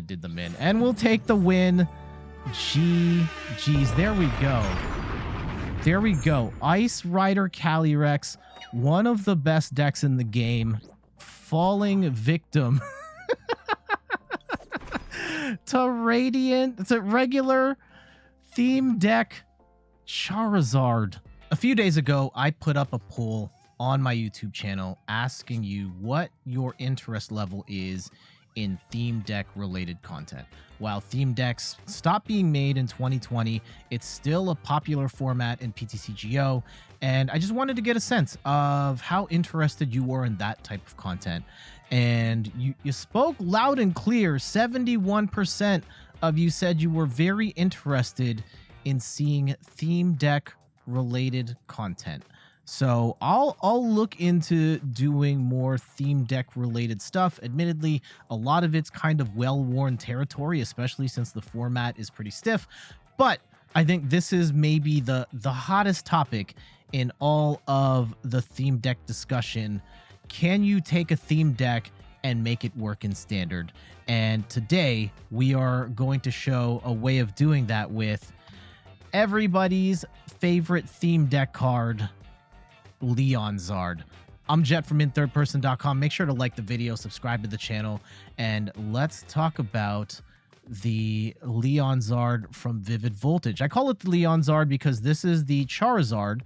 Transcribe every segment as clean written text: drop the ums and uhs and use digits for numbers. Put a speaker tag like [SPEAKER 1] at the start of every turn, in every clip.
[SPEAKER 1] did the min. And we'll take the win. GG's. There we go. There we go. Ice Rider Calyrex, one of the best decks in the game, falling victim to regular theme deck Charizard. A few days ago, I put up a poll on my YouTube channel asking you what your interest level is in theme deck related content. While theme decks stopped being made in 2020, it's still a popular format in PTCGO, and I just wanted to get a sense of how interested you were in that type of content. And you spoke loud and clear. 71% of you said you were very interested in seeing theme deck related content. So I'll look into doing more theme deck related stuff. Admittedly, a lot of it's kind of well-worn territory, especially since the format is pretty stiff. But I think this is maybe the hottest topic in all of the theme deck discussion. Can you take a theme deck and make it work in standard? And today we are going to show a way of doing that with everybody's favorite theme deck card, Leon Zard. I'm Jet from inthirdperson.com. Make sure to like the video, subscribe to the channel, and let's talk about the Leon Zard from Vivid Voltage. I call it the Leon Zard because this is the Charizard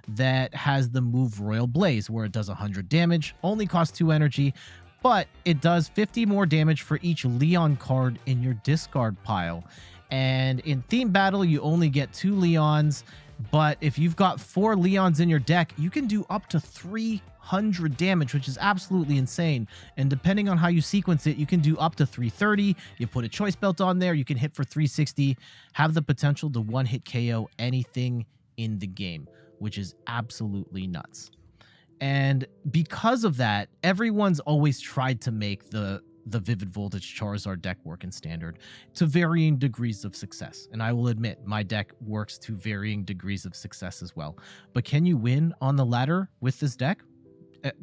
[SPEAKER 1] that has the move Royal Blaze, where it does 100 damage, only costs 2 energy, but it does 50 more damage for each Leon card in your discard pile. And in Theme Battle, you only get 2 Leons, but if you've got 4 Leons in your deck, you can do up to 300 damage, which is absolutely insane. And depending on how you sequence it, you can do up to 330. You put a Choice Belt on there, you can hit for 360, have the potential to one-hit KO anything in the game, which is absolutely nuts. And because of that, everyone's always tried to make the Vivid Voltage Charizard deck work in standard to varying degrees of success. And I will admit, my deck works to varying degrees of success as well. But can you win on the ladder with this deck?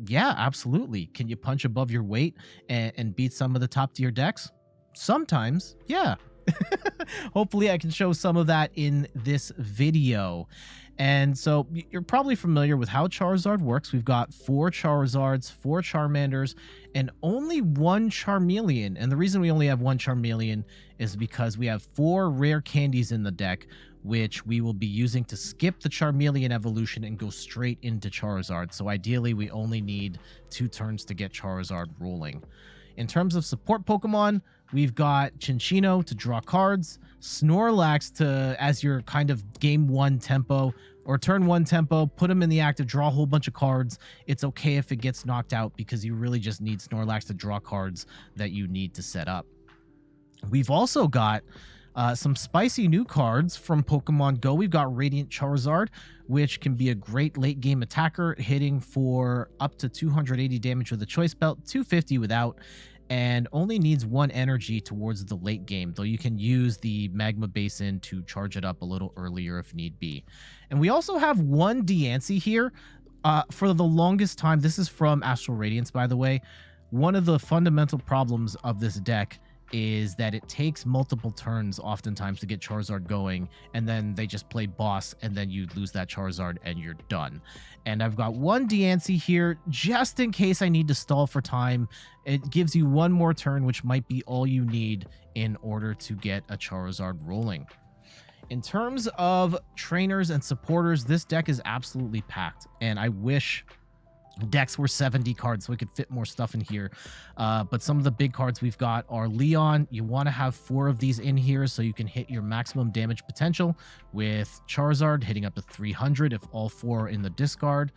[SPEAKER 1] Yeah, absolutely. Can you punch above your weight and beat some of the top tier decks? Sometimes, yeah. Hopefully I can show some of that in this video. And so you're probably familiar with how Charizard works. We've got 4 Charizards, 4 Charmanders, and only 1 Charmeleon. And the reason we only have 1 Charmeleon is because we have 4 rare candies in the deck, which we will be using to skip the Charmeleon evolution and go straight into Charizard. So ideally, we only need 2 turns to get Charizard rolling. In terms of support Pokemon, we've got Cinccino to draw cards, Snorlax to, as your kind of game 1 tempo or turn 1 tempo, put him in the active, draw a whole bunch of cards. It's okay if it gets knocked out because you really just need Snorlax to draw cards that you need to set up. We've also got some spicy new cards from Pokemon Go. We've got Radiant Charizard, which can be a great late game attacker, hitting for up to 280 damage with a Choice Belt, 250 without, and only needs 1 energy towards the late game, though you can use the Magma Basin to charge it up a little earlier if need be. And we also have 1 Diancie here. For the longest time, this is from Astral Radiance, by the way. One of the fundamental problems of this deck is that it takes multiple turns oftentimes to get Charizard going, and then they just play boss, and then you lose that Charizard and you're done. And I've got 1 Diancie here just in case I need to stall for time. It gives you 1 more turn, which might be all you need in order to get a Charizard rolling. In terms of trainers and supporters, this deck is absolutely packed, and I wish decks were 70 cards so we could fit more stuff in here. But some of the big cards we've got are Leon. You want to have 4 of these in here so you can hit your maximum damage potential, with Charizard hitting up to 300 if all 4 are in the discard.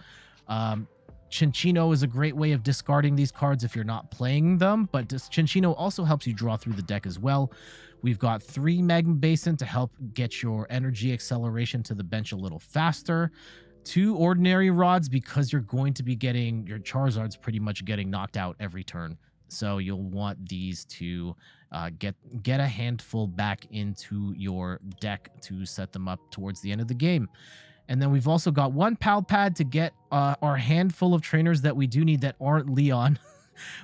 [SPEAKER 1] Cinccino is a great way of discarding these cards if you're not playing them, but Cinccino also helps you draw through the deck as well. We've got 3 Magma Basin to help get your energy acceleration to the bench a little faster. 2 Ordinary Rods because you're going to be getting your Charizards pretty much getting knocked out every turn. So you'll want these to get a handful back into your deck to set them up towards the end of the game. And then we've also got 1 Pal Pad to get our handful of trainers that we do need that aren't Leon.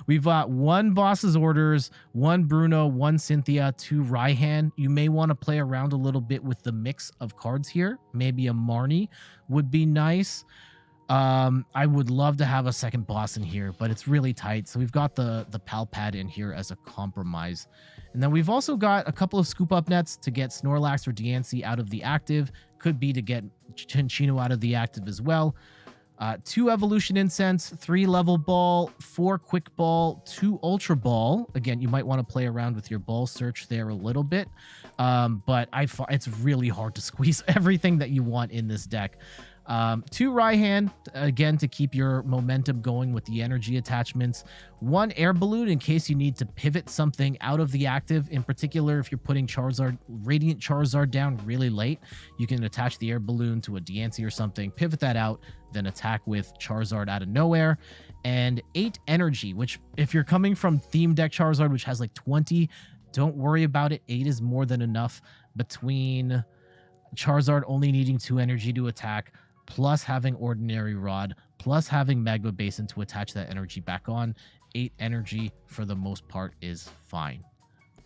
[SPEAKER 1] We've got 1 Boss's Orders, 1 Bruno, 1 Cynthia, 2 Raihan. You may want to play around a little bit with the mix of cards here. Maybe a Marnie would be nice. I would love to have a second boss in here, but it's really tight. So we've got the Pal Pad in here as a compromise. And then we've also got a couple of Scoop Up Nets to get Snorlax or Diancie out of the active. Could be to get Cinccino out of the active as well. 2 Evolution Incense, 3 Level Ball, 4 Quick Ball, 2 Ultra Ball. Again, you might want to play around with your ball search there a little bit. But it's really hard to squeeze everything that you want in this deck. 2 Raihan, again, to keep your momentum going with the energy attachments. 1 Air Balloon in case you need to pivot something out of the active. In particular, if you're putting Radiant Charizard down really late, you can attach the Air Balloon to a Diancie or something, pivot that out, then attack with Charizard out of nowhere. And 8 Energy, which if you're coming from Theme Deck Charizard, which has like 20, don't worry about it. 8 is more than enough between Charizard only needing 2 energy to attack, plus having Ordinary Rod, plus having Magma Basin to attach that energy back on. 8 energy, for the most part, is fine.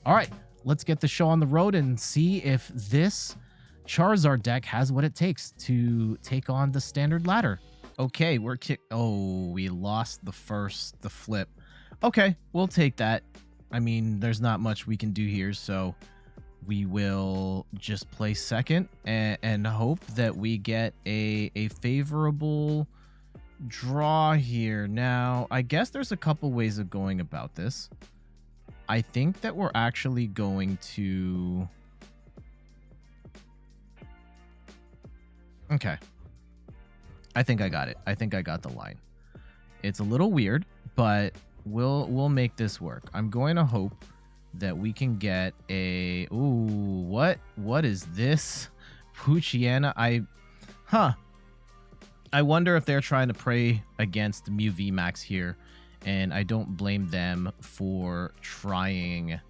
[SPEAKER 1] All right, let's get the show on the road and see if this Charizard deck has what it takes to take on the standard ladder. Okay, we lost the flip. Okay, we'll take that. I mean, there's not much we can do here, so we will just play second and hope that we get a favorable draw here. Now, I guess there's a couple ways of going about this. I think that we're actually going to... Okay. I think I got it. I think I got the line. It's a little weird, but we'll make this work. I'm going to hope that we can get a... Ooh, what is this? Poochyena? I wonder if they're trying to play against Mew VMAX here, and I don't blame them for trying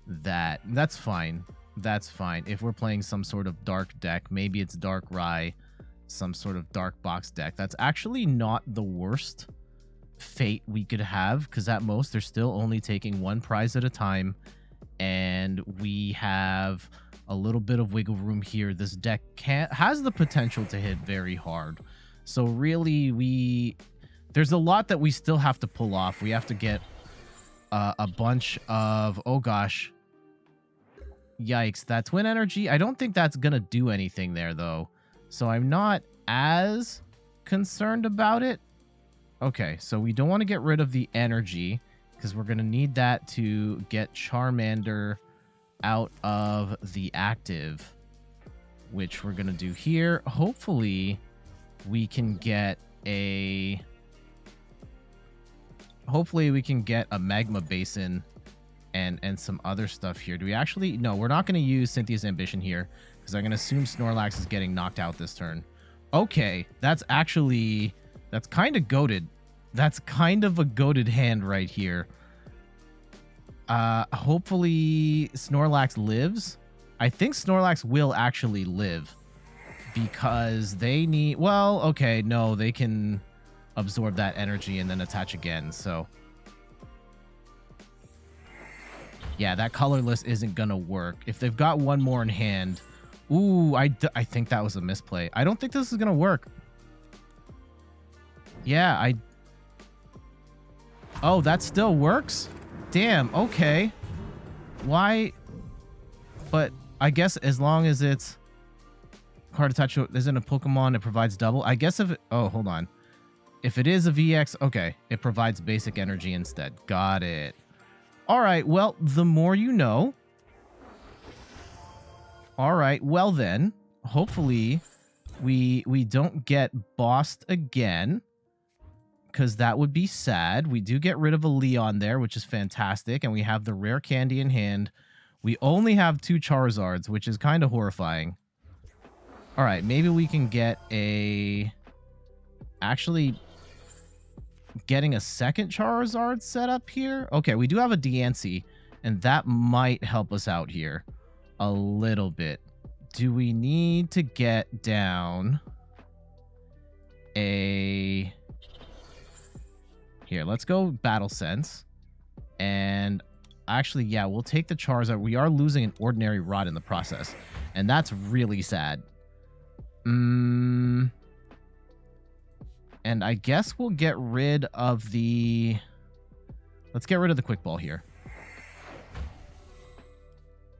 [SPEAKER 1] that. That's fine. That's fine. If we're playing some sort of dark deck, maybe it's Dark Rye, some sort of dark box deck. That's actually not the worst fate we could have, because at most they're still only taking 1 prize at a time, and we have a little bit of wiggle room here. This deck has the potential to hit very hard, so really there's a lot that we still have to pull off. We have to get a bunch of... Oh gosh, yikes, that twin energy. I don't think that's gonna do anything there though, so I'm not as concerned about it. Okay, so we don't want to get rid of the energy because we're going to need that to get Charmander out of the active, which we're going to do here. Hopefully, we can get a... Magma Basin and some other stuff here. Do we actually... No, we're not going to use Cynthia's Ambition here because I'm going to assume Snorlax is getting knocked out this turn. Okay, that's actually... That's kind of goated. That's kind of a goated hand right here. Hopefully Snorlax lives. I think Snorlax will actually live because they need... Well, okay, no, they can absorb that energy and then attach again, so... Yeah, that colorless isn't gonna work. If they've got 1 more in hand... Ooh, I think that was a misplay. I don't think this is gonna work. Yeah, Oh, that still works? Damn, okay. Why? But I guess as long as it's... Card attach isn't a Pokemon, it provides double. I guess if it... Oh, hold on. If it is a VX, okay. It provides basic energy instead. Got it. Alright, well, the more you know. Alright, well then. Hopefully, we don't get bossed again, because that would be sad. We do get rid of a Leon there, which is fantastic, and we have the rare candy in hand. We only have 2 Charizards, which is kind of horrifying. All right, maybe we can get a... Actually, getting a second Charizard set up here? Okay, we do have a Diancie, and that might help us out here a little bit. Do we need to get down a... Here, let's go Battle Sense. And actually, yeah, we'll take the Charizard. We are losing an Ordinary Rod in the process. And that's really sad. And I guess we'll get rid of the... Let's get rid of the Quick Ball here.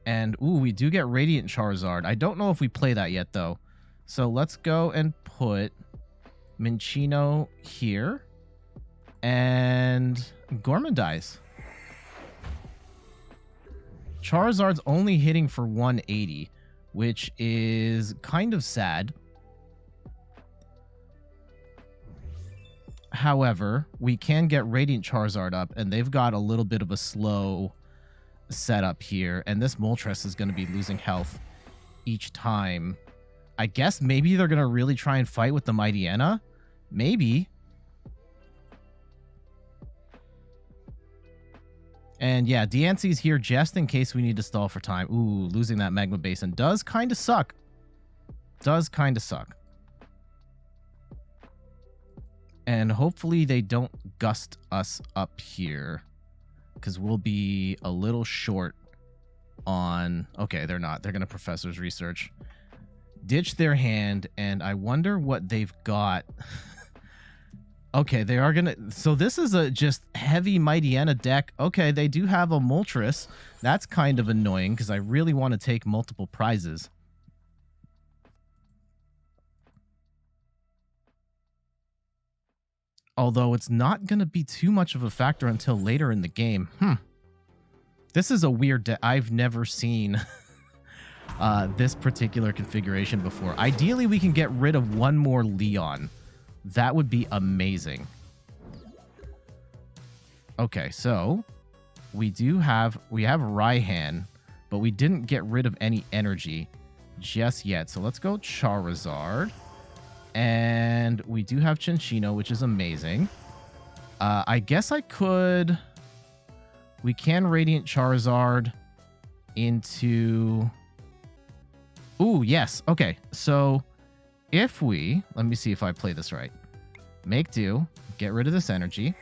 [SPEAKER 1] And, ooh, we do get Radiant Charizard. I don't know if we play that yet, though. So let's go and put Minccino here. And Gormandize. Charizard's only hitting for 180, which is kind of sad. However, we can get Radiant Charizard up, and they've got a little bit of a slow setup here, and this Moltres is going to be losing health each time. I guess maybe they're going to really try and fight with the Mightyena. Maybe. And yeah, Diancie's here just in case we need to stall for time. Ooh, losing that Magma Basin does kind of suck. Does kind of suck. And hopefully they don't gust us up here, because we'll be a little short on... Okay, they're not. They're going to Professor's Research. Ditch their hand, and I wonder what they've got. Okay, they are going to... So this is a just heavy Mightyena deck. Okay, they do have a Moltres. That's kind of annoying, because I really want to take multiple prizes. Although it's not going to be too much of a factor until later in the game. This is a weird deck. I've never seen this particular configuration before. Ideally, we can get rid of one more Leon. That would be amazing. Okay, so we have Raihan, but we didn't get rid of any energy just yet. So let's go Charizard. And we do have Cinccino, which is amazing. I guess I could... We can Radiant Charizard into... Ooh, yes. Okay, so if we... Let me see if I play this right. Make do. Get rid of this energy.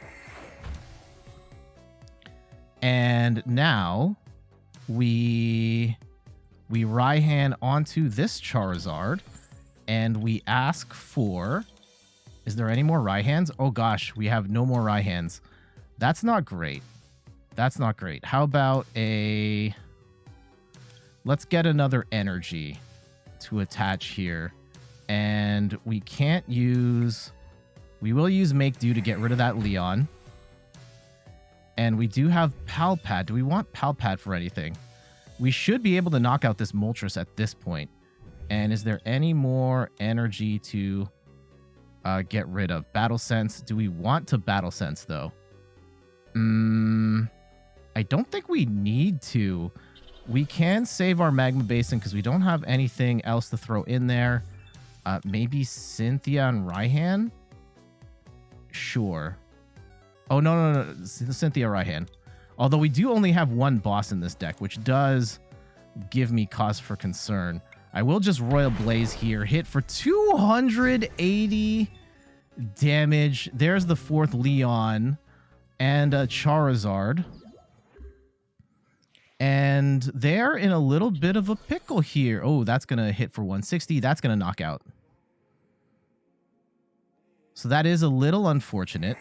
[SPEAKER 1] And now we Raihan onto this Charizard. And we ask for... Is there any more Raihans? Oh gosh, we have no more Raihans. That's not great. That's not great. How about a... Let's get another energy to attach here. And we can't use... We will use Make Do to get rid of that Leon. And we do have Pal Pad. Do we want Pal Pad for anything? We should be able to knock out this Moltres at this point. And is there any more energy to get rid of? Battle Sense. Do we want to Battle Sense, though? I don't think we need to. We can save our Magma Basin because we don't have anything else to throw in there. Maybe Cynthia and Raihan? Sure. Oh, no. Cynthia Raihan. Although we do only have one boss in this deck, which does give me cause for concern. I will just Royal Blaze here. Hit for 280 damage. There's the fourth Leon and a Charizard. And they're in a little bit of a pickle here. Oh, that's going to hit for 160. That's going to knock out. So that is a little unfortunate.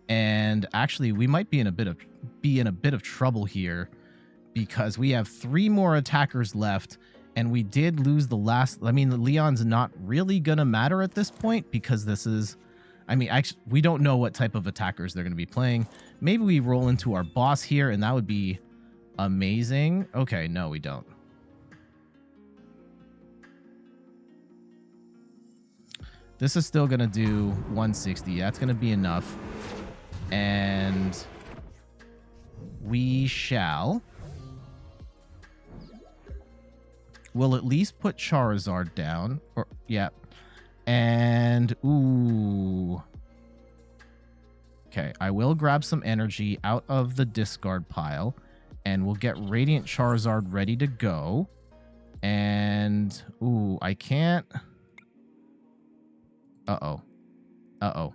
[SPEAKER 1] And actually, we might be in a bit of trouble here because we have 3 more attackers left, and we did lose the last. I mean, the Leon's not really gonna matter at this point because this is. I mean, actually, we don't know what type of attackers they're gonna be playing. Maybe we roll into our boss here, and that would be amazing. Okay, no, we don't. This is still gonna do 160. That's gonna be enough. And we shall... We'll at least put Charizard down. Or, yeah. And, ooh. Okay, I will grab some energy out of the discard pile. And we'll get Radiant Charizard ready to go. And, ooh, I can't... Uh-oh. Uh-oh.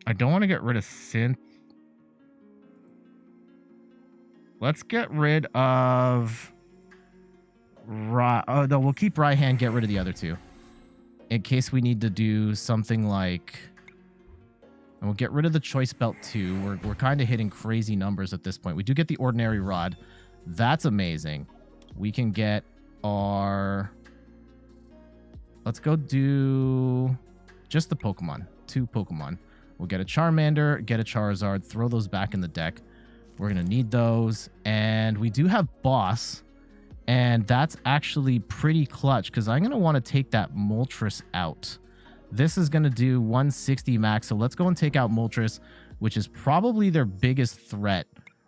[SPEAKER 1] I don't want to get rid of Synth. Let's get rid of... Oh, no, we'll keep Raihan, get rid of the other two. In case we need to do something like... And we'll get rid of the Choice Belt too. We're kind of hitting crazy numbers at this point. We do get the Ordinary Rod. That's amazing. We can get our... Let's go do just the Pokemon. 2 Pokemon. We'll get a Charmander, get a Charizard, throw those back in the deck. We're going to need those. And we do have Boss. And that's actually pretty clutch because I'm going to want to take that Moltres out. This is going to do 160 max. So let's go and take out Moltres, which is probably their biggest threat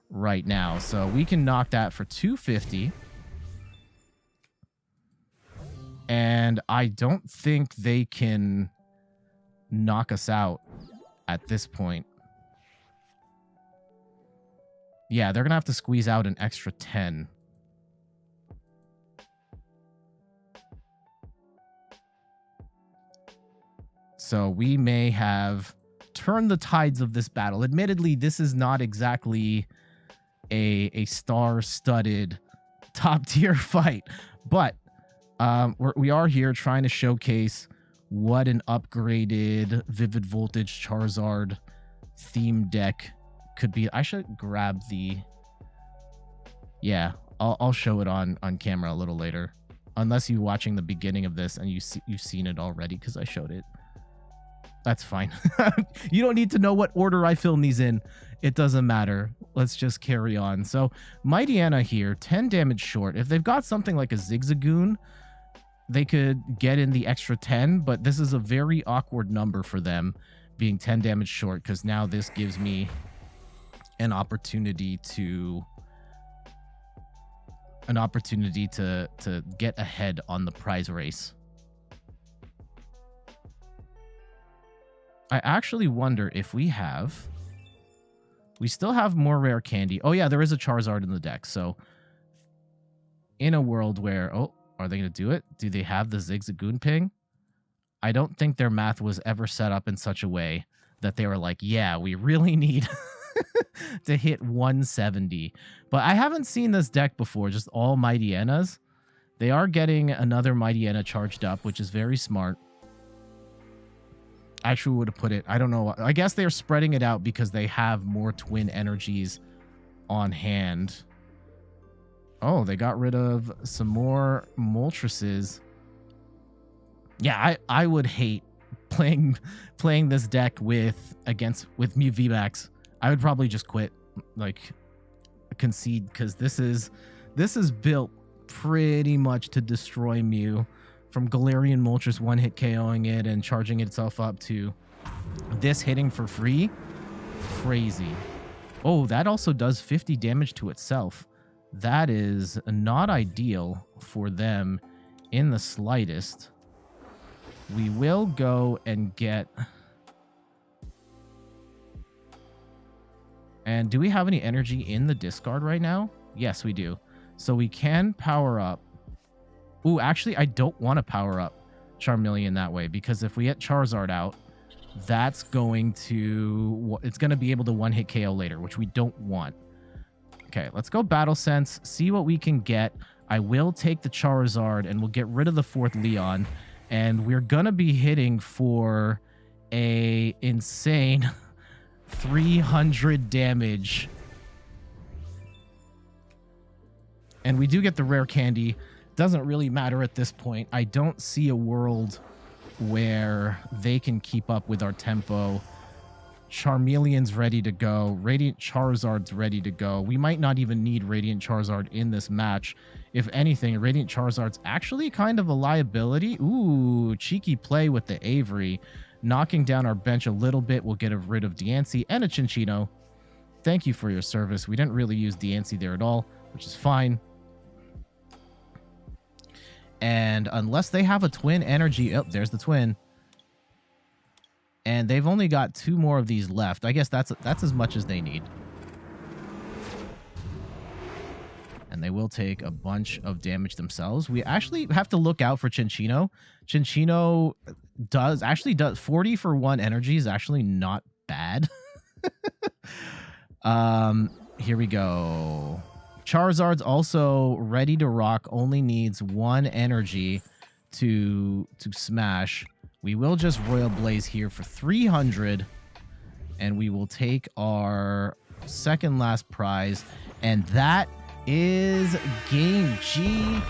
[SPEAKER 1] right now. So we can knock that for 250. And I don't think they can knock us out at this point. Yeah, they're going to have to squeeze out an extra 10. So we may have turned the tides of this battle. Admittedly, this is not exactly a star-studded top-tier fight, but we are here trying to showcase what an upgraded Vivid Voltage Charizard theme deck could be. I should grab the... Yeah, I'll show it on camera a little later. Unless you're watching the beginning of this and you've seen it already because I showed it. That's fine. You don't need to know what order I film these in. It doesn't matter. Let's just carry on. So, Mightyena here, 10 damage short. If they've got something like a Zigzagoon, they could get in the extra 10, but this is a very awkward number for them, being 10 damage short, because now this gives me an opportunity to get ahead on the prize race. I actually wonder if we still have more rare candy. Oh yeah, there is a Charizard in the deck. So in a world where, oh, are they going to do it? Do they have the Zigzagoon ping? I don't think their math was ever set up in such a way that they were like, yeah, we really need to hit 170. But I haven't seen this deck before, just all Mightyenas. They are getting another Mightyena charged up, which is very smart. Actually would have put it, I don't know. I guess they're spreading it out because they have more twin energies on hand. Oh, they got rid of some more Moltreses. Yeah, I would hate playing this deck with Mew VMAX. I would probably just quit, like concede, because this is built pretty much to destroy Mew. From Galarian Moltres one-hit KOing it and charging itself up to this hitting for free. Crazy. Oh, that also does 50 damage to itself. That is not ideal for them in the slightest. We will go and get... And do we have any energy in the discard right now? Yes, we do. So we can power up. Ooh, actually, I don't want to power up Charmeleon that way, because if we get Charizard out, that's going to... It's going to be able to one-hit KO later, which we don't want. Okay, let's go Battle Sense, see what we can get. I will take the Charizard, and we'll get rid of the 4th Leon, and we're going to be hitting for a insane 300 damage. And we do get the rare candy. Doesn't really matter at this point. I don't see a world where they can keep up with our tempo. Charmeleon's ready to go. Radiant Charizard's ready to go. We might not even need Radiant Charizard in this match. If anything, Radiant Charizard's actually kind of a liability. Ooh, cheeky play with the Avery. Knocking down our bench a little bit. We'll get rid of Diancie and a Cinccino. Thank you for your service. We didn't really use Diancie there at all, which is fine. And unless they have a twin energy... Oh, there's the twin. And they've only got 2 more of these left. I guess that's as much as they need. and they will take a bunch of damage themselves. We actually have to look out for Cinccino. Cinccino does 40 for 1 energy is actually not bad. Here we go. Charizard's also ready to rock, only needs 1 energy to smash. We will just Royal Blaze here for 300, and we will take our second last prize, and that is game GG's.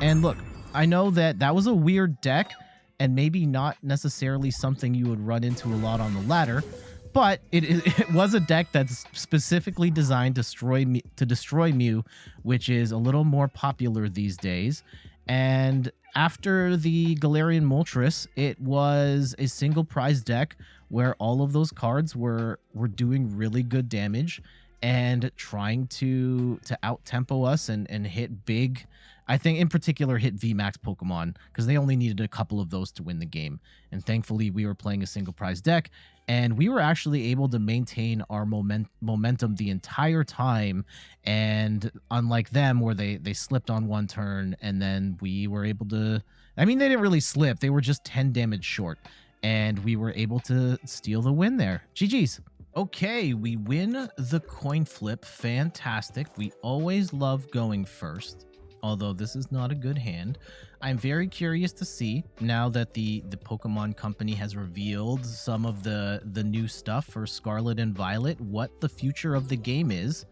[SPEAKER 1] And look, I know that was a weird deck and maybe not necessarily something you would run into a lot on the ladder, but it was a deck that's specifically designed to destroy Mew, which is a little more popular these days. And after the Galarian Moltres, it was a single prize deck where all of those cards were doing really good damage and trying to out-tempo us and hit big, I think in particular hit VMAX Pokemon, because they only needed a couple of those to win the game. And thankfully we were playing a single prize deck, and we were actually able to maintain our momentum the entire time. And unlike them, where they slipped on 1 turn, and then we were able to, I mean, they didn't really slip, they were just 10 damage short, and we were able to steal the win there. GG's. Okay, we win the coin flip. Fantastic. We always love going first, although this is not a good hand. I'm very curious to see, now that the Pokemon Company has revealed some of the new stuff for Scarlet and Violet, what the future of the game is.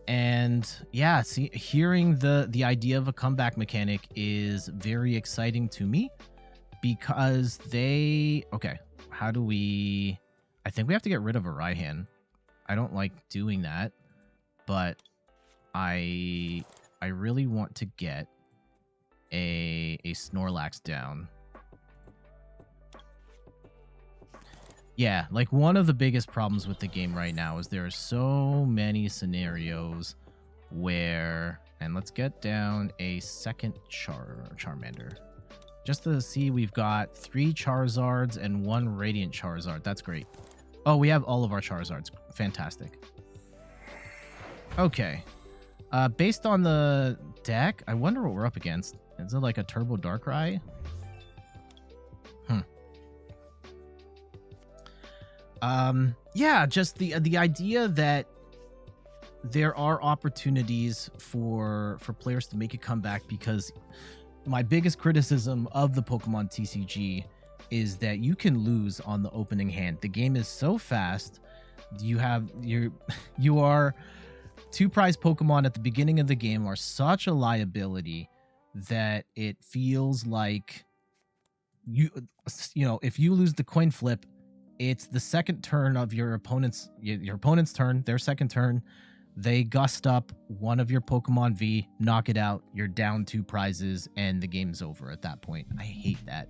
[SPEAKER 1] And yeah, hearing the idea of a comeback mechanic is very exciting to me, because okay, how do we... I think we have to get rid of a Raihan. I don't like doing that, but I really want to get a Snorlax down. Yeah, like one of the biggest problems with the game right now is there are so many scenarios where... And let's get down a second Charmander. Just to see, we've got 3 Charizards and 1 Radiant Charizard. That's great. Oh, we have all of our Charizards. Fantastic. Okay. Based on the deck, I wonder what we're up against. Is it like a Turbo Darkrai? Yeah, just the idea that there are opportunities for players to make a comeback, because my biggest criticism of the Pokemon TCG is that you can lose on the opening hand. The game is so fast. You are 2 prize Pokemon at the beginning of the game are such a liability that it feels like you know, if you lose the coin flip, it's the second turn of your opponent's turn, their second turn. They gust up one of your Pokemon V, knock it out, you're down 2 prizes, and the game's over at that point. I hate that.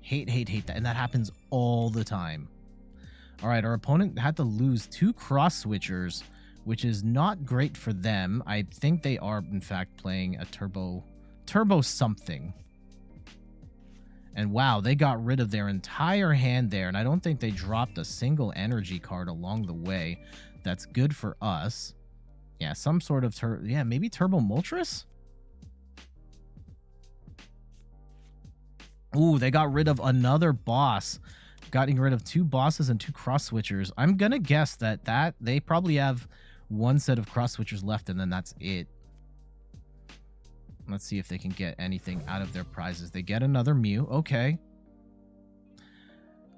[SPEAKER 1] Hate that. And that happens all the time. All right, our opponent had to lose 2 cross switchers, which is not great for them. I think they are, in fact, playing a turbo something. And wow, they got rid of their entire hand there, and I don't think they dropped a single energy card along the way. That's good for us. Yeah, some sort of maybe Turbo Moltres? Ooh, they got rid of another boss. Getting rid of 2 bosses and 2 cross switchers. I'm gonna guess that they probably have 1 set of cross switchers left, and then that's it. Let's see if they can get anything out of their prizes. They get another Mew. Okay.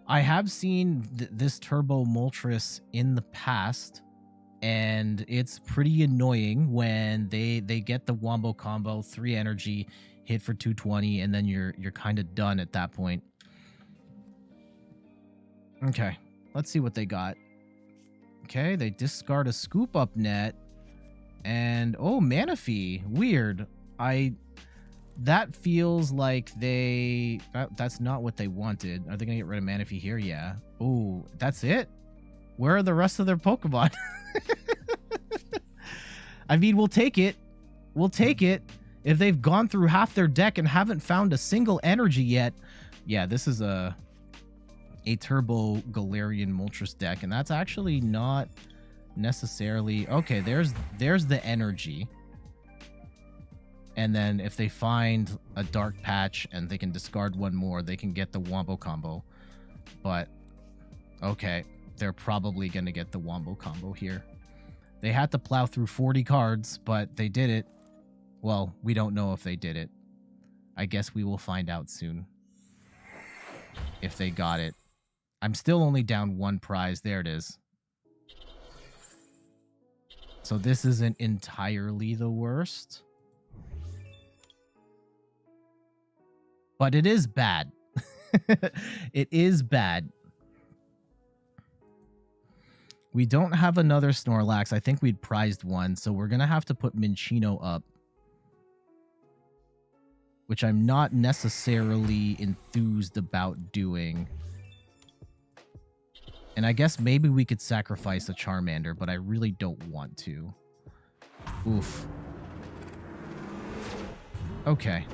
[SPEAKER 1] I have seen this Turbo Moltres in the past, and it's pretty annoying when they get the Wombo combo, 3 energy, hit for 220, and then you're kind of done at that point. Okay, let's see what they got. Okay, they discard a Scoop Up Net, and oh, Manaphy. Weird. That feels like that's not what they wanted. Are they gonna get rid of Manaphy here? Yeah. Oh, that's it? Where are the rest of their Pokemon? I mean, we'll take it. We'll take it. If they've gone through half their deck and haven't found a single energy yet. Yeah, this is a Turbo Galarian Moltres deck, and that's actually not necessarily... Okay, there's the energy. And then if they find a dark patch and they can discard one more, they can get the Wombo combo. But, okay, they're probably going to get the Wombo combo here. They had to plow through 40 cards, but they did it. Well, we don't know if they did it. I guess we will find out soon if they got it. I'm still only down one prize. There it is. So this isn't entirely the worst. But it is bad. It is bad. We don't have another Snorlax. I think we'd prized one, so we're going to have to put Minccino up, which I'm not necessarily enthused about doing. And I guess maybe we could sacrifice a Charmander, but I really don't want to. Oof. Okay.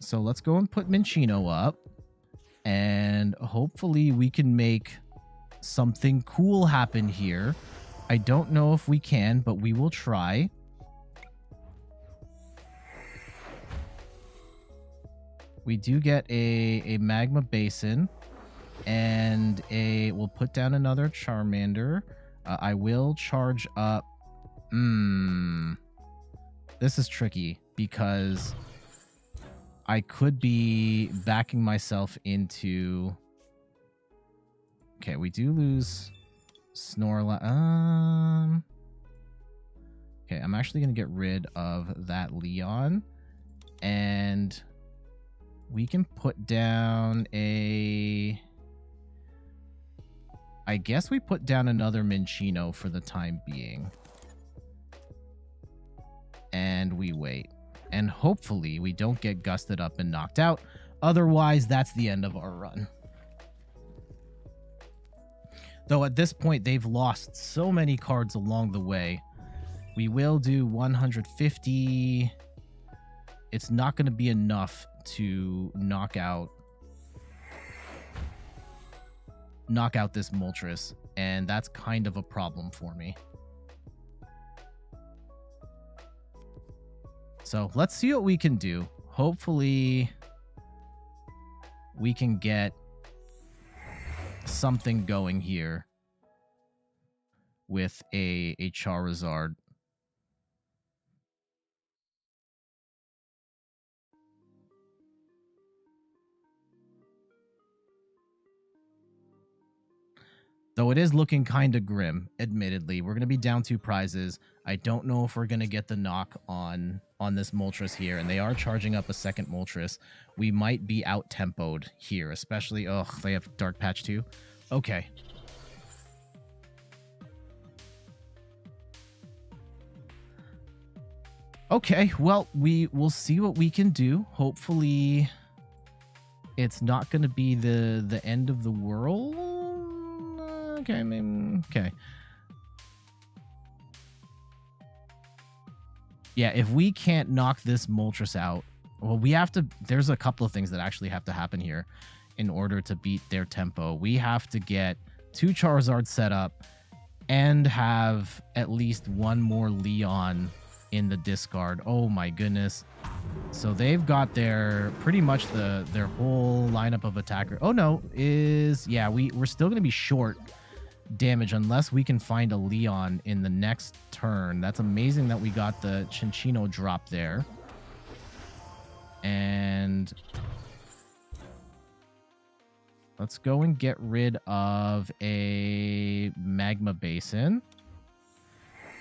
[SPEAKER 1] So let's go and put Minccino up. And hopefully we can make something cool happen here. I don't know if we can, but we will try. We do get a Magma Basin. And we'll put down another Charmander. I will charge up... This is tricky because I could be backing myself into... Okay, we do lose Snorlax. Okay, I'm actually going to get rid of that Leon. And we can put down a... I guess we put down another Minccino for the time being. And we wait. And hopefully we don't get gusted up and knocked out. Otherwise, that's the end of our run. Though at this point, they've lost so many cards along the way. We will do 150. It's not going to be enough to knock out this Moltres, and that's kind of a problem for me. So let's see what we can do. Hopefully we can get something going here with a Charizard. Though it is looking kind of grim, admittedly. We're going to be down 2 prizes. I don't know if we're going to get the knock on this Moltres here, and they are charging up a second Moltres. We might be out-tempoed here, especially... Oh, they have Dark Patch too? Okay. Okay, well, we will see what we can do. Hopefully, it's not going to be the end of the world. Okay, I mean, okay. Yeah, if we can't knock this Moltres out, well, we have to... There's a couple of things that actually have to happen here in order to beat their tempo. We have to get 2 Charizards set up and have at least 1 more Leon in the discard. Oh my goodness. So they've got their pretty much their whole lineup of attacker. Oh no, yeah, we're still going to be short damage unless we can find a Leon in the next turn. That's amazing that we got the Cinccino drop there. And let's go and get rid of a Magma Basin.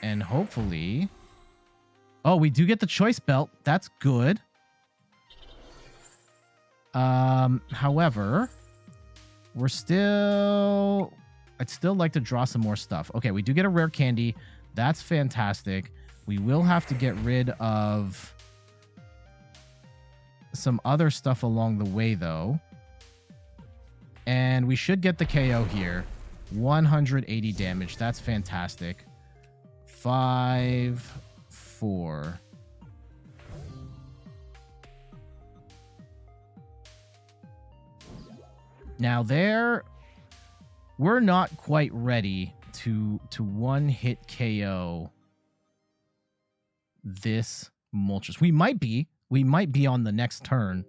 [SPEAKER 1] And hopefully... Oh, we do get the Choice Belt. That's good. However, we're still... I'd still like to draw some more stuff. Okay, we do get a rare candy. That's fantastic. We will have to get rid of some other stuff along the way, though. And we should get the KO here. 180 damage. That's fantastic. 5, 4. Now, there... we're not quite ready to one-hit KO this Moltres. We might be on the next turn,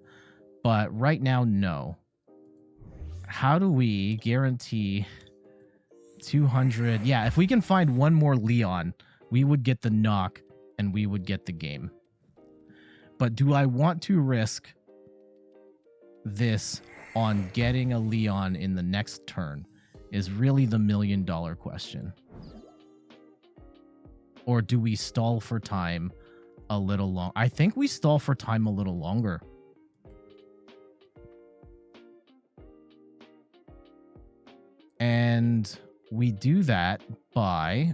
[SPEAKER 1] but right now, no. How do we guarantee 200? Yeah, if we can find one more Leon, we would get the knock and we would get the game. But do I want to risk this on getting a Leon in the next turn is really the million-dollar question. Or do we stall for time a little long? I think we stall for time a little longer. And we do that by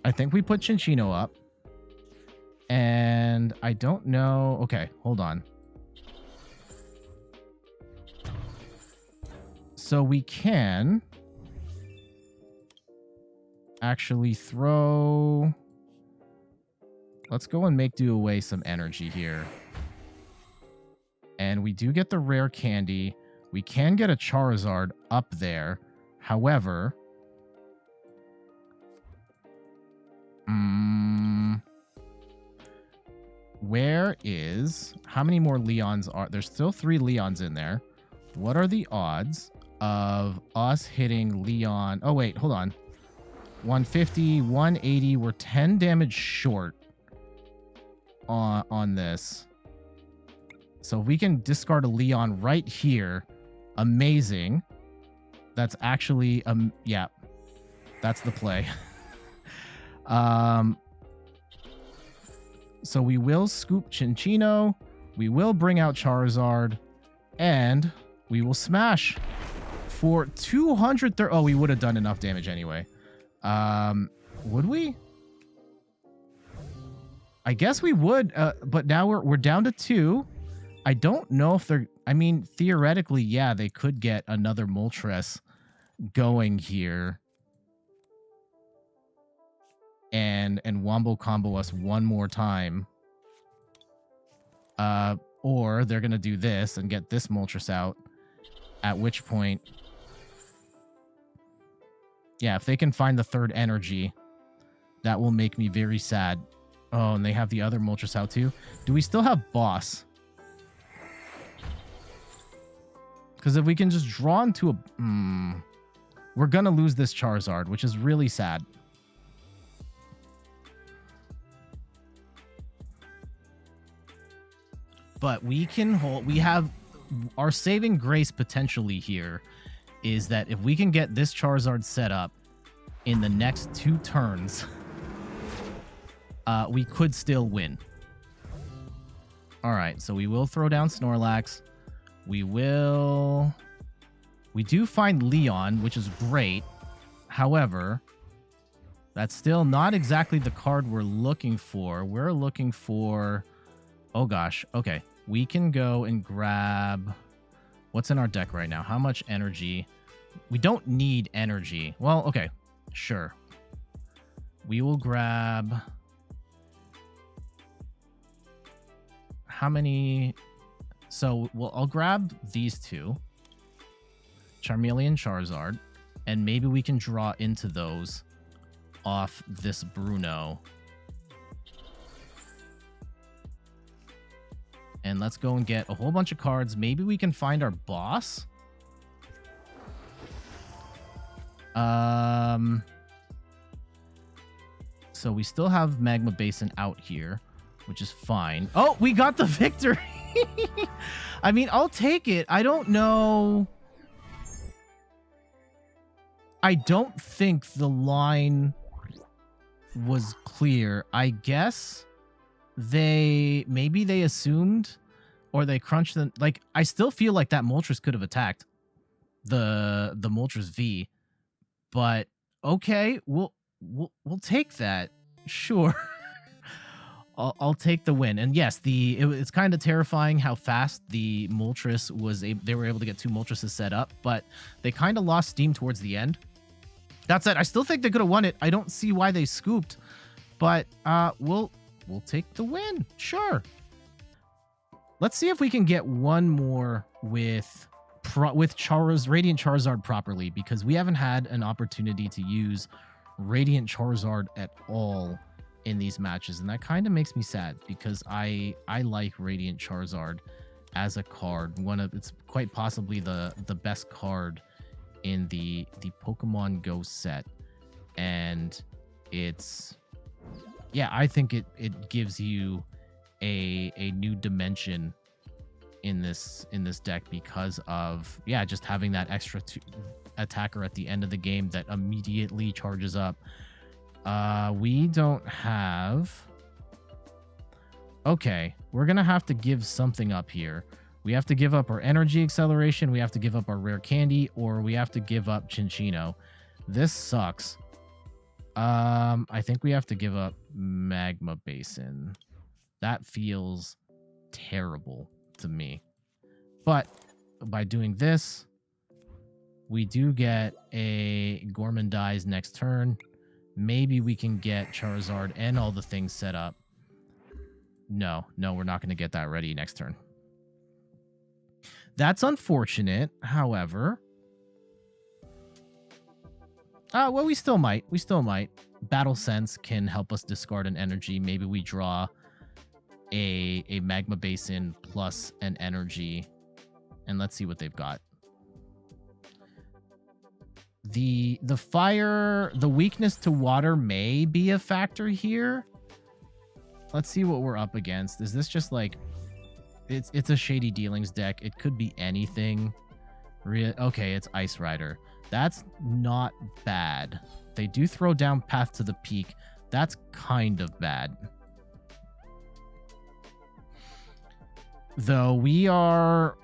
[SPEAKER 1] I think we put Cinccino up. And I don't know. Okay, hold on. So we can actually throw... Let's go and make do away some energy here. And we do get the rare candy. We can get a Charizard up there. However... where is... How many more Leons are... There's still 3 Leons in there. What are the odds of us hitting Leon... Oh, wait, hold on. 150, 180. We're 10 damage short on this. So if we can discard a Leon right here, amazing. That's actually... yeah, that's the play. So we will scoop Cinccino, we will bring out Charizard, and we will smash for 230. Oh, we would have done enough damage anyway. Would we? I guess we would, but now we're down to 2. I don't know if they're... I mean, theoretically, yeah, they could get another Moltres going here. And wombo combo us one more time. Or they're going to do this and get this Moltres out. At which point... yeah, if they can find the third energy, that will make me very sad. Oh, and they have the other Moltres out too. Do we still have Boss? Because if we can just draw into a... we're going to lose this Charizard, which is really sad. But we can hold... we have... our saving grace potentially here is that if we can get this Charizard set up in the next 2 turns, we could still win. Alright, so we will throw down Snorlax. We will... we do find Leon, which is great. However, that's still not exactly the card we're looking for. We're looking for... oh gosh, okay. We can go and grab... what's in our deck right now? How much energy? We don't need energy. Well, okay, sure. We will grab... how many... so, well, I'll grab these 2. Charmeleon, Charizard. And maybe we can draw into those off this Bruno. And let's go and get a whole bunch of cards. Maybe we can find our boss. So we still have Magma Basin out here, which is fine. Oh, we got the victory. I mean, I'll take it. I don't know. I don't think the line was clear. I guess... maybe they assumed or they crunched them. Like, I still feel like that Moltres could have attacked the Moltres V, but okay, we'll take that. Sure. I'll take the win. And yes, it's kind of terrifying how fast the Moltres they were able to get 2 Moltres set up, but they kind of lost steam towards the end. That said, I still think they could have won it. I don't see why they scooped. But we'll take the win. Sure. Let's see if we can get one more with Radiant Charizard properly, because we haven't had an opportunity to use Radiant Charizard at all in these matches, and that kind of makes me sad because I like Radiant Charizard as a card. It's quite possibly the best card in the Pokemon Go set, and it's, yeah, I think it gives you a new dimension in this deck because of, yeah, just having that extra attacker at the end of the game that immediately charges up. We don't have, okay, we're gonna have to give something up here. We have to give up our energy acceleration, we have to give up our rare candy, or we have to give up Cinccino. This sucks. I think we have to give up Magma Basin. That feels terrible to me. But by doing this, we do get a Gormandize next turn. Maybe we can get Charizard and all the things set up. No, we're not going to get that ready next turn. That's unfortunate, however. Well, we still might. Battle Sense can help us discard an energy. Maybe we draw a Magma Basin plus an energy, and let's see what they've got. The fire, the weakness to water may be a factor here. Let's see what we're up against. Is this just like, it's a Shady Dealings deck. It could be anything. Okay, it's Ice Rider. That's not bad. They do throw down Path to the Peak. That's kind of bad. Though we are,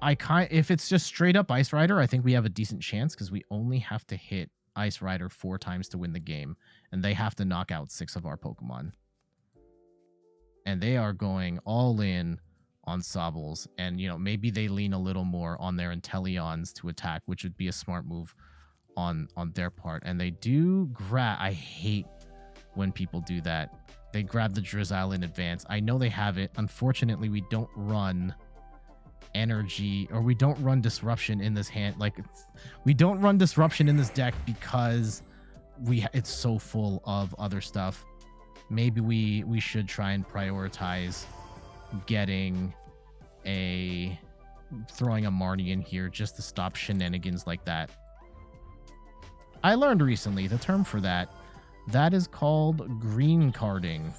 [SPEAKER 1] if it's just straight up Ice Rider, I think we have a decent chance because we only have to hit Ice Rider 4 times to win the game, and they have to knock out 6 of our Pokemon. And they are going all in on Sobbles, and, you know, maybe they lean a little more on their Inteleons to attack, which would be a smart move on their part. And they do grab, I hate when people do that. They grab the Drizzile in advance. I know they have it. Unfortunately, we don't run energy, or we don't run disruption in this hand. Like, we don't run disruption in this deck because it's so full of other stuff. Maybe we should try and prioritize getting throwing a Marnie in here just to stop shenanigans like that. I learned recently the term for that is called green carding.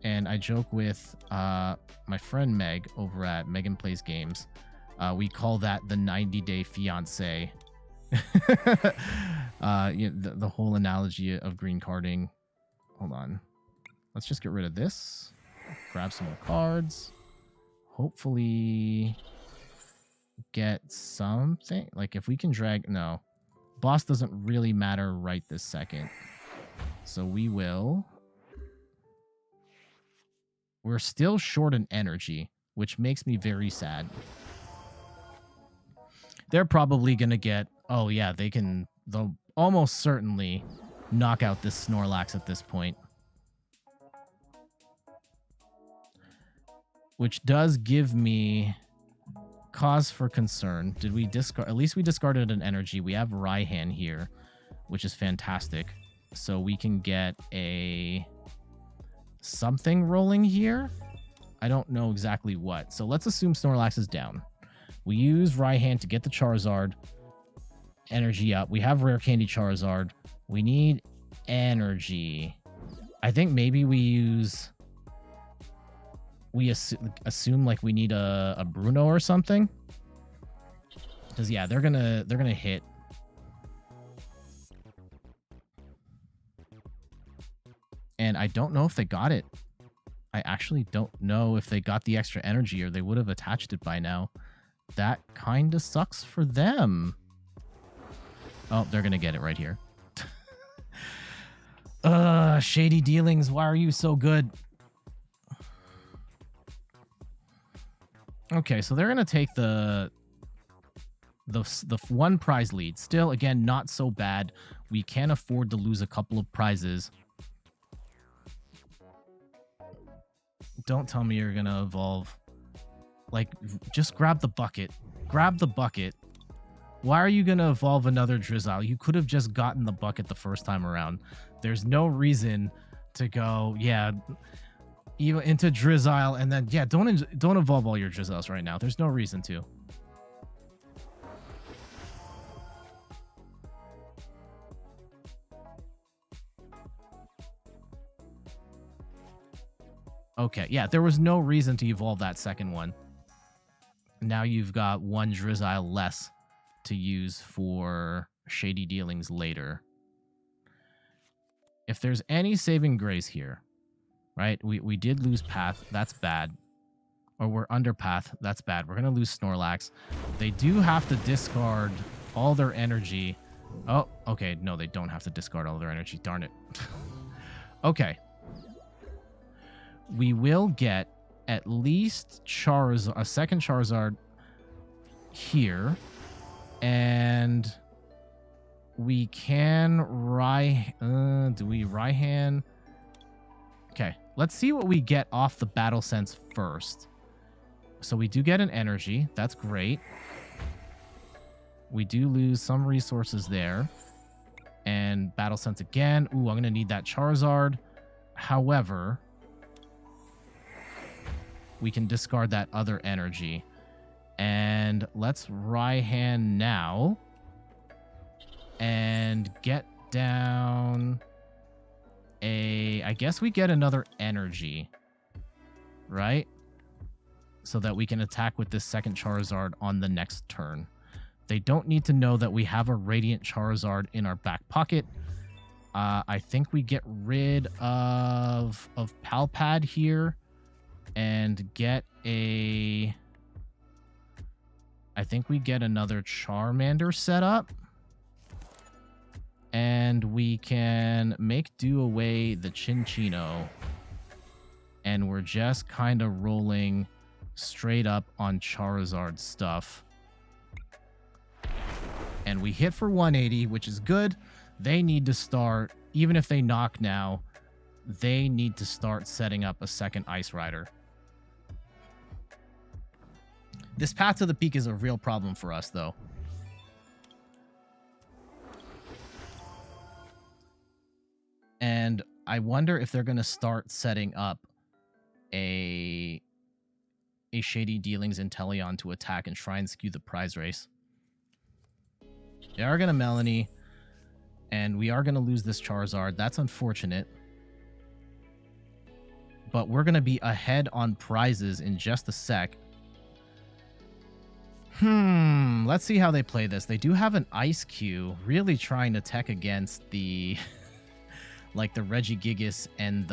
[SPEAKER 1] And I joke with my friend Meg over at Megan Plays Games. We call that the 90-day fiance. The whole analogy of green carding. Hold on. Let's just get rid of this. Grab some more cards. Hopefully get something. Like if we can drag... No. Boss doesn't really matter right this second. So we will... We're still short in energy, which makes me very sad. They're probably going to get... Oh, yeah, they'll almost certainly knock out this Snorlax at this point. Which does give me cause for concern. Did we discard? At least we discarded an energy. We have Raihan here, which is fantastic. So we can get something rolling here. I don't know exactly what. So let's assume Snorlax is down. We use Raihan to get the Charizard. Energy up. We have Rare Candy Charizard. We need energy. I think maybe we assume like we need a Bruno or something. Because yeah, they're gonna hit. And I don't know if they got it. I actually don't know if they got the extra energy, or they would have attached it by now. That kind of sucks for them. Oh, they're gonna get it right here. Shady Dealings, why are you so good? Okay, so they're gonna take the The one prize lead. Still, again, not so bad. We can afford to lose a couple of prizes. Don't tell me you're going to evolve. Like, just grab the bucket. Grab the bucket. Why are you going to evolve another Drizzile? You could have just gotten the bucket the first time around. There's no reason to go, yeah, even into Drizzile and then, yeah, don't evolve all your Drizziles right now. There's no reason to. Okay, yeah, there was no reason to evolve that second one. Now you've got one Drizzile less to use for shady dealings later. If there's any saving grace here, right? We did lose Path. That's bad. Or we're under Path. That's bad. We're going to lose Snorlax. They do have to discard all their energy. Oh, okay. No, they don't have to discard all their energy. Darn it. Okay. We will get at least a second Charizard here. And we can do we Raihan? Okay, let's see what we get off the Battle Sense first. So we do get an energy. That's great. We do lose some resources there. And Battle Sense again. Ooh, I'm going to need that Charizard. However, we can discard that other energy. And let's Raihan now. And get down I guess we get another energy. Right? So that we can attack with this second Charizard on the next turn. They don't need to know that we have a Radiant Charizard in our back pocket. I think we get rid of Pal Pad here. And get I think we get another Charmander set up. And we can make do away the Cinccino. And we're just kind of rolling straight up on Charizard stuff. And we hit for 180, which is good. They need to start, even if they knock now, they need to start setting up a second Ice Rider. This Path to the Peak is a real problem for us, though. And I wonder if they're going to start setting up a Shady Dealings Inteleon to attack and try and skew the prize race. They are going to Melanie, and we are going to lose this Charizard. That's unfortunate. But we're going to be ahead on prizes in just a sec. Let's see how they play this. They do have an Ice Q, really trying to tech against the like the Regigigas and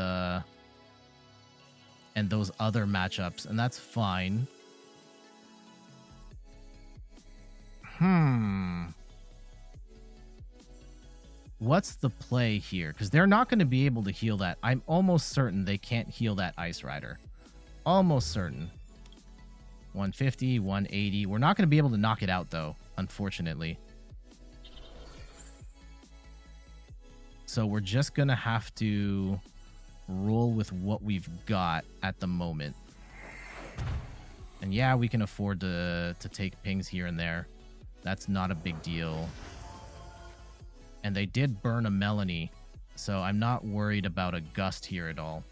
[SPEAKER 1] those other matchups, and that's fine. What's the play here? Because they're not going to be able to heal that. I'm almost certain they can't heal that Ice Rider. Almost certain. 150, 180. We're not going to be able to knock it out, though, unfortunately. So we're just going to have to roll with what we've got at the moment. And yeah, we can afford to take pings here and there. That's not a big deal. And they did burn a Melanie, so I'm not worried about a Gust here at all.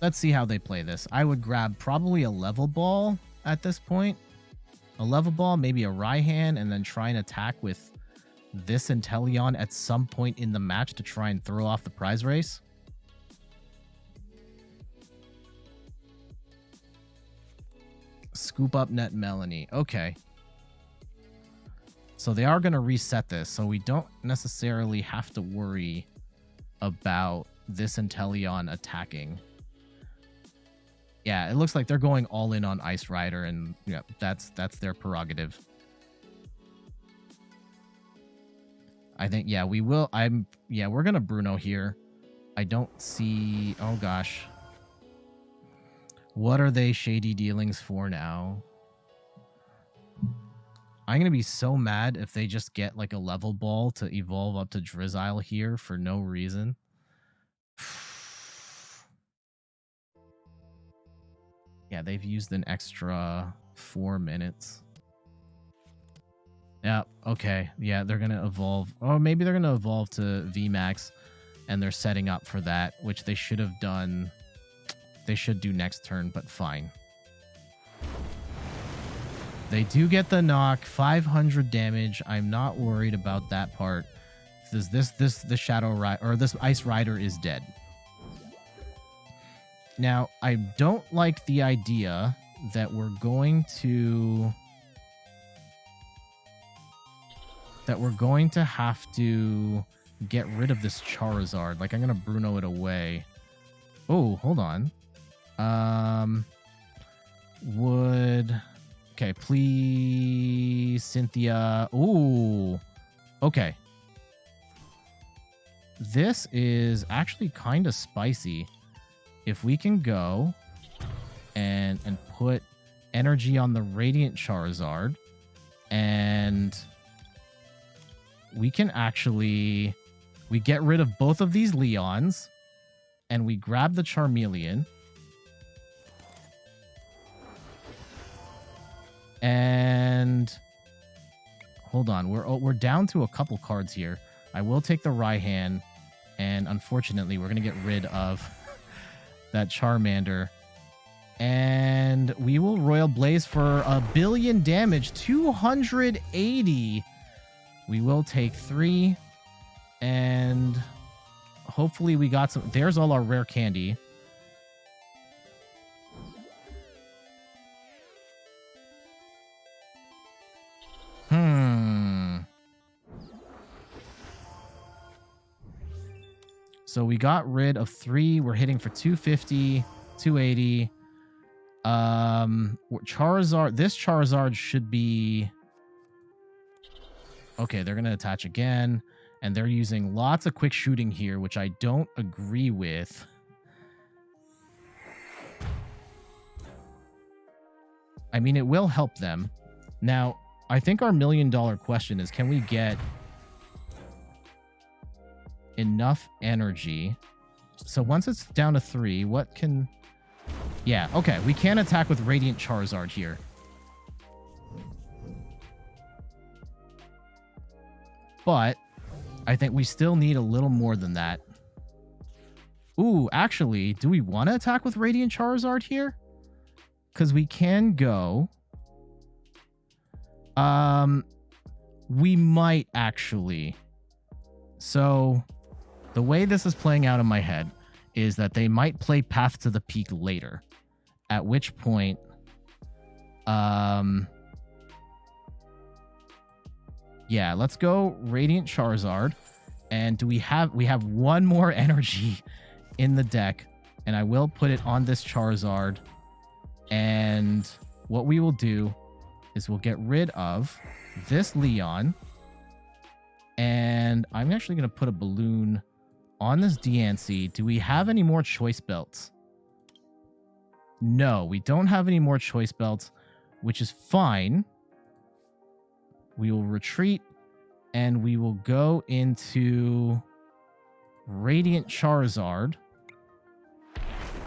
[SPEAKER 1] Let's see how they play this. I would grab probably a Level Ball at this point. A Level Ball, maybe a Raihan, and then try and attack with this Inteleon at some point in the match to try and throw off the prize race. Scoop Up Net Melanie. Okay. So they are going to reset this, so we don't necessarily have to worry about this Inteleon attacking. Yeah, it looks like they're going all in on Ice Rider, and yeah, that's their prerogative. I think, yeah, we will. We're gonna Bruno here. I don't see. Oh gosh, What are they shady dealings for now? I'm going to be so mad if they just get like a level ball to evolve up to Drizzile here for no reason. Yeah, they've used an extra 4 minutes. Yeah, okay. Yeah, they're going to evolve. Or maybe they're going to evolve to VMAX, and they're setting up for that, which they should have done. They should do next turn, but fine. They do get the knock, 500 damage. I'm not worried about that part. The Shadow Rider, or this Ice Rider is dead. Now, I don't like the idea that we're going to have to get rid of this Charizard. Like, I'm going to Bruno it away. Oh, hold on. Okay, please, Cynthia. Ooh. Okay. This is actually kind of spicy. If we can go and put energy on the Radiant Charizard, and we can actually... We get rid of both of these Leons, and we grab the Charmeleon. And hold on, we're down to a couple cards here. I will take the Raihan, and unfortunately, we're gonna get rid of that Charmander. And we will Royal Blaze for 1 billion damage, 280. We will take 3, and hopefully we got some. There's all our rare candy. So we got rid of 3. We're hitting for 250, 280. Charizard. This Charizard should be... Okay, they're going to attach again. And they're using lots of quick shooting here, which I don't agree with. I mean, it will help them. Now, I think our $1 million question is, can we get enough energy? So once it's down to 3, what can... Yeah, okay. We can attack with Radiant Charizard here. But I think we still need a little more than that. Ooh, actually, do we want to attack with Radiant Charizard here? Because we can go... we might actually. So the way this is playing out in my head is that they might play Path to the Peak later, at which point yeah, let's go Radiant Charizard. And we have 1 more energy in the deck, and I will put it on this Charizard. And what we will do is we'll get rid of this Leon, and I'm actually going to put a balloon on this Diancie. Do we have any more choice belts? No, we don't have any more choice belts, which is fine. We will retreat, and we will go into Radiant Charizard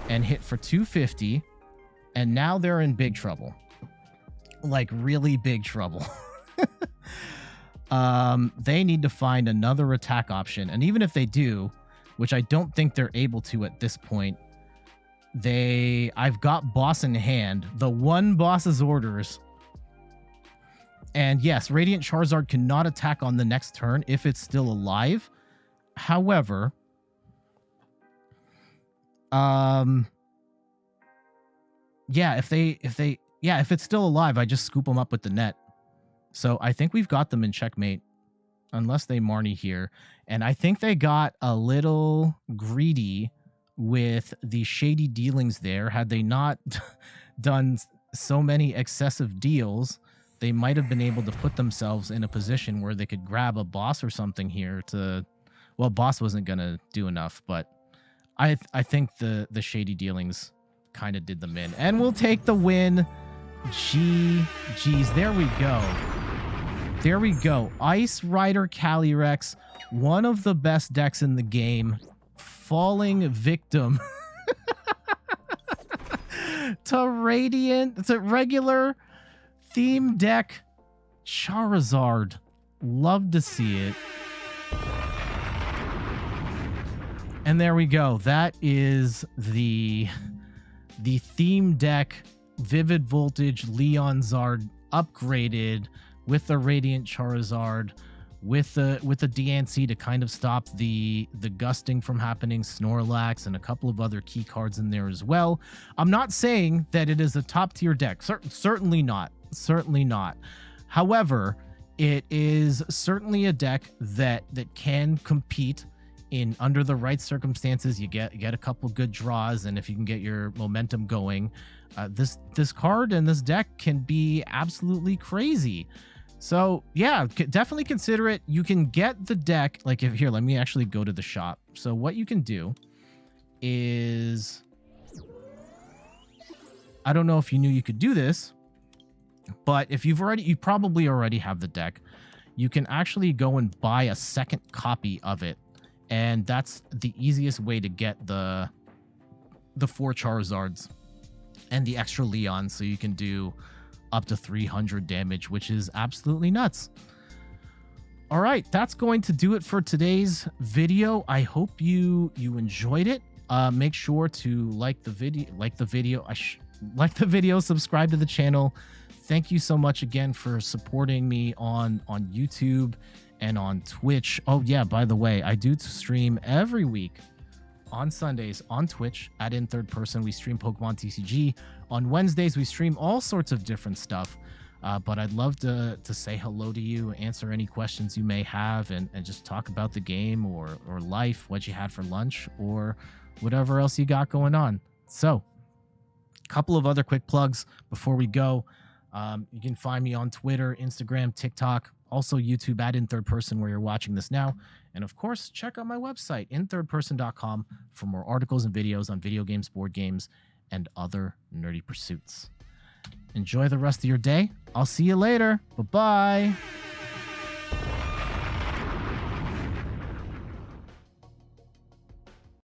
[SPEAKER 1] and hit for 250, and now they're in big trouble. Like, really big trouble. They need to find another attack option. And even if they do, which I don't think they're able to at this point, I've got boss in hand. The one boss's orders. And yes, Radiant Charizard cannot attack on the next turn if it's still alive. However, yeah, if it's still alive, I just scoop them up with the net. So I think we've got them in checkmate, unless they Marnie here. And I think they got a little greedy with the shady dealings there. Had they not done so many excessive deals, they might have been able to put themselves in a position where they could grab a boss or something here to... Well, boss wasn't going to do enough, but I think the shady dealings kind of did them in. And we'll take the win. GG's. There we go. There we go. Ice Rider Calyrex, one of the best decks in the game, falling victim to regular theme deck Charizard. Love to see it. And there we go. That is the theme deck Vivid Voltage Leon Zard upgraded with the Radiant Charizard, with the Diancie to kind of stop the gusting from happening, Snorlax, and a couple of other key cards in there as well. I'm not saying that it is a top tier deck. Certainly not. Certainly not. However, it is certainly a deck that can compete in under the right circumstances. You get a couple good draws, and if you can get your momentum going, this card and this deck can be absolutely crazy. So yeah, definitely consider it. You can get the deck, like if here, let me actually go to the shop. So what you can do is, I don't know if you knew you could do this, but if you probably already have the deck, you can actually go and buy a second copy of it. And that's the easiest way to get the 4 Charizards and the extra Leon, so you can do up to 300 damage, which is absolutely nuts. All right, that's going to do it for today's video. I hope you enjoyed it. Make sure to like the video, subscribe to the channel. Thank you so much again for supporting me on YouTube and on Twitch. Oh yeah, by the way, I do stream every week on Sundays on Twitch at In Third Person. We stream Pokemon TCG. On Wednesdays, we stream all sorts of different stuff. But I'd love to say hello to you, answer any questions you may have, and just talk about the game or life, what you had for lunch, or whatever else you got going on. So, a couple of other quick plugs before we go. You can find me on Twitter, Instagram, TikTok, also YouTube at In Third Person, where you're watching this now. And of course, check out my website, inthirdperson.com, for more articles and videos on video games, board games, and other nerdy pursuits. Enjoy the rest of your day. I'll see you later. Bye-bye.